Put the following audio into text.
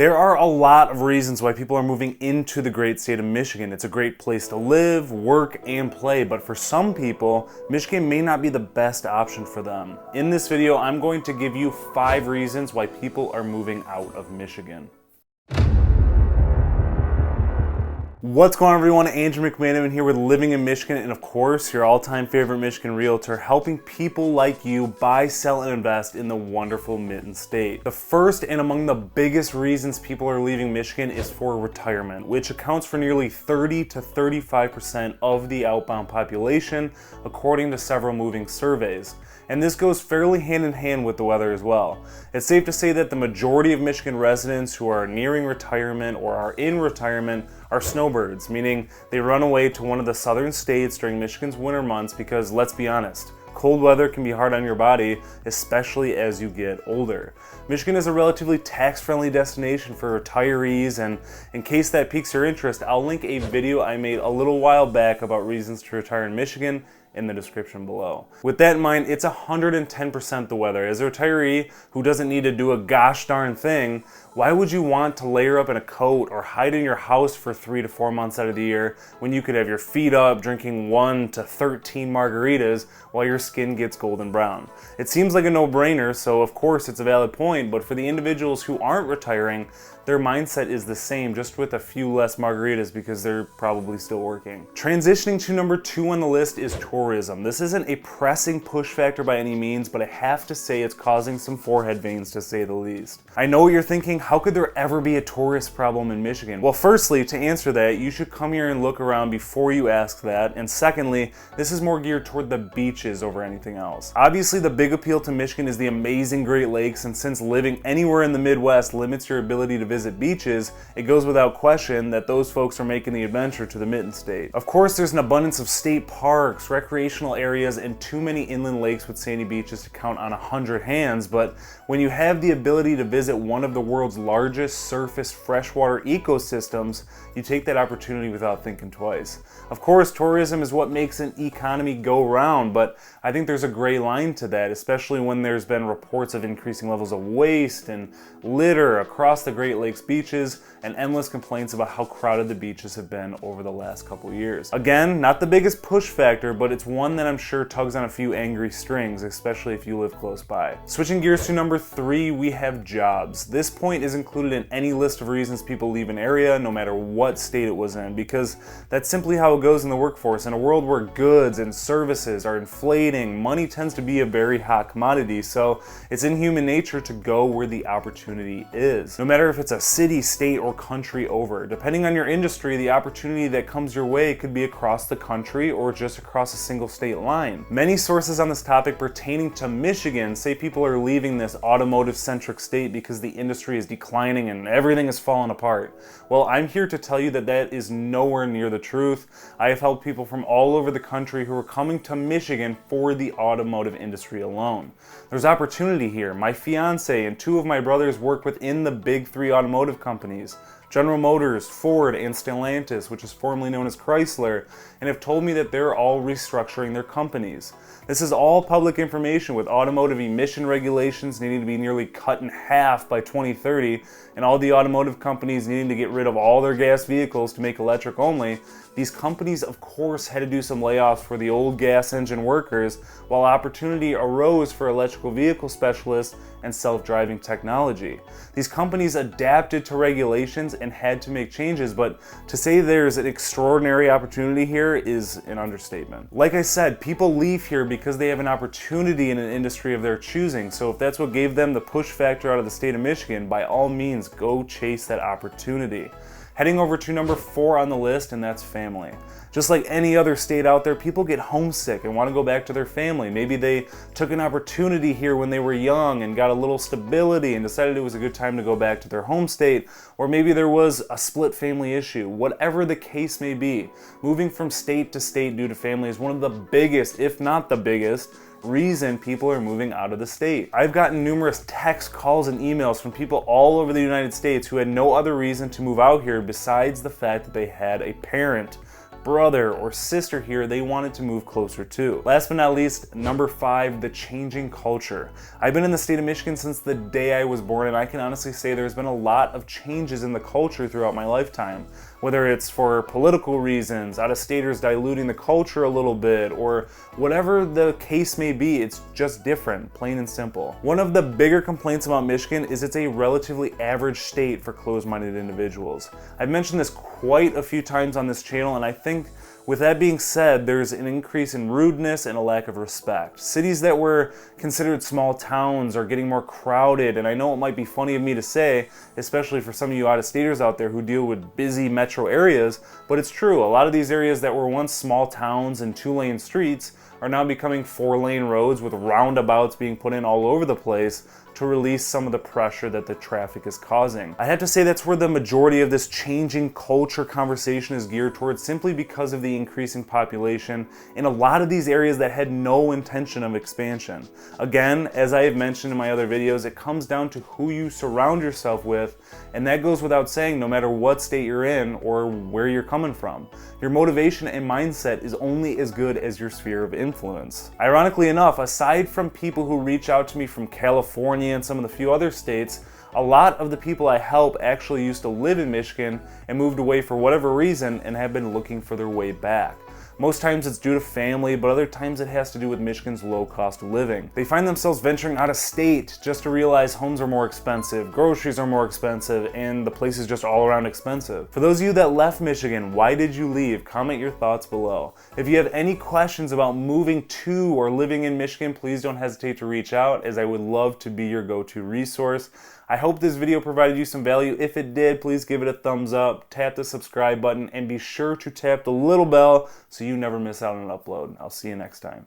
There are a lot of reasons why people are moving into the great state of Michigan. It's a great place to live, work, and play, but for some people, Michigan may not be the best option for them. In this video, I'm going to give you 5 reasons why people are moving out of Michigan. What's going on, everyone? Andrew McManaman here with Living in Michigan, and of course, your all-time favorite Michigan realtor, helping people like you buy, sell, and invest in the wonderful Mitten State. The first and among the biggest reasons people are leaving Michigan is for retirement, which accounts for nearly 30 to 35% of the outbound population, according to several moving surveys. And this goes fairly hand in hand with the weather as well. It's safe to say that the majority of Michigan residents who are nearing retirement or are in retirement are snowbirds, meaning they run away to one of the southern states during Michigan's winter months because, let's be honest, cold weather can be hard on your body, especially as you get older. Michigan is a relatively tax-friendly destination for retirees, and in case that piques your interest, I'll link a video I made a little while back about reasons to retire in Michigan in the description below. With that in mind, it's 110% the weather. As a retiree who doesn't need to do a gosh darn thing, why would you want to layer up in a coat or hide in your house for 3 to 4 months out of the year when you could have your feet up drinking 1 to 13 margaritas while your skin gets golden brown? It seems like a no-brainer, so of course it's a valid point, but for the individuals who aren't retiring, their mindset is the same, just with a few less margaritas because they're probably still working. Transitioning to number 2 on the list is tourism. This isn't a pressing push factor by any means, but I have to say it's causing some forehead veins, to say the least. I know what you're thinking, how could there ever be a tourist problem in Michigan? Well, firstly, to answer that, you should come here and look around before you ask that, and secondly, this is more geared toward the beaches over anything else. Obviously, the big appeal to Michigan is the amazing Great Lakes, and since living anywhere in the Midwest limits your ability to visit beaches, it goes without question that those folks are making the adventure to the Mitten State. Of course, there's an abundance of state parks, recreational areas, and too many inland lakes with sandy beaches to count on 100 hands, but when you have the ability to visit one of the world's largest surface freshwater ecosystems, you take that opportunity without thinking twice. Of course, tourism is what makes an economy go round, but I think there's a gray line to that, especially when there's been reports of increasing levels of waste and litter across the Great Lakes beaches and endless complaints about how crowded the beaches have been over the last couple years. Again, not the biggest push factor, but it's one that I'm sure tugs on a few angry strings, especially if you live close by. Switching gears to number 3, we have jobs. This point is included in any list of reasons people leave an area, no matter what state it was in, because that's simply how it goes in the workforce. In a world where goods and services are inflating, money tends to be a very hot commodity, so it's in human nature to go where the opportunity is. No matter if it's a city, state, or country over. Depending on your industry, the opportunity that comes your way could be across the country or just across a single state line. Many sources on this topic pertaining to Michigan say people are leaving this automotive-centric state because the industry is declining and everything is falling apart. Well, I'm here to tell you that that is nowhere near the truth. I have helped people from all over the country who are coming to Michigan for the automotive industry alone. There's opportunity here. My fiance and 2 of my brothers work within the big 3 automotive companies, General Motors, Ford, and Stellantis, which is formerly known as Chrysler, and have told me that they're all restructuring their companies. This is all public information, with automotive emission regulations needing to be nearly cut in half by 2030, and all the automotive companies needing to get rid of all their gas vehicles to make electric only. These companies, of course, had to do some layoffs for the old gas engine workers, while opportunity arose for electrical vehicle specialists and self-driving technology. These companies adapted to regulations and had to make changes, but to say there's an extraordinary opportunity here is an understatement. Like I said, people leave here because they have an opportunity in an industry of their choosing, so if that's what gave them the push factor out of the state of Michigan, by all means, go chase that opportunity. Heading over to number 4 on the list, and that's family. Just like any other state out there, people get homesick and want to go back to their family. Maybe they took an opportunity here when they were young and got a little stability and decided it was a good time to go back to their home state, or maybe there was a split family issue. Whatever the case may be, moving from state to state due to family is one of the biggest, if not the biggest, reason people are moving out of the state. I've gotten numerous texts, calls, and emails from people all over the United States who had no other reason to move out here besides the fact that they had a parent brother or sister here they wanted to move closer to. Last but not least, number 5, the changing culture. I've been in the state of Michigan since the day I was born, and I can honestly say there's been a lot of changes in the culture throughout my lifetime. Whether it's for political reasons, out-of-staters diluting the culture a little bit, or whatever the case may be, it's just different, plain and simple. One of the bigger complaints about Michigan is it's a relatively average state for closed-minded individuals. I've mentioned this quite a few times on this channel, and I think with that being said, there's an increase in rudeness and a lack of respect. Cities that were considered small towns are getting more crowded, and I know it might be funny of me to say, especially for some of you out-of-staters out there who deal with busy metro areas, but it's true. A lot of these areas that were once small towns and 2-lane streets are now becoming 4-lane roads with roundabouts being put in all over the place to release some of the pressure that the traffic is causing. I have to say that's where the majority of this changing culture conversation is geared towards, simply because of the increasing population in a lot of these areas that had no intention of expansion. Again, as I have mentioned in my other videos, it comes down to who you surround yourself with, and that goes without saying no matter what state you're in or where you're coming from. Your motivation and mindset is only as good as your sphere of influence. Ironically enough, aside from people who reach out to me from California and some of the few other states, a lot of the people I help actually used to live in Michigan and moved away for whatever reason and have been looking for their way back. Most times it's due to family, but other times it has to do with Michigan's low cost of living. They find themselves venturing out of state just to realize homes are more expensive, groceries are more expensive, and the place is just all around expensive. For those of you that left Michigan, why did you leave? Comment your thoughts below. If you have any questions about moving to or living in Michigan, please don't hesitate to reach out, as I would love to be your go-to resource. I hope this video provided you some value. If it did, please give it a thumbs up, tap the subscribe button, and be sure to tap the little bell so you never miss out on an upload. I'll see you next time.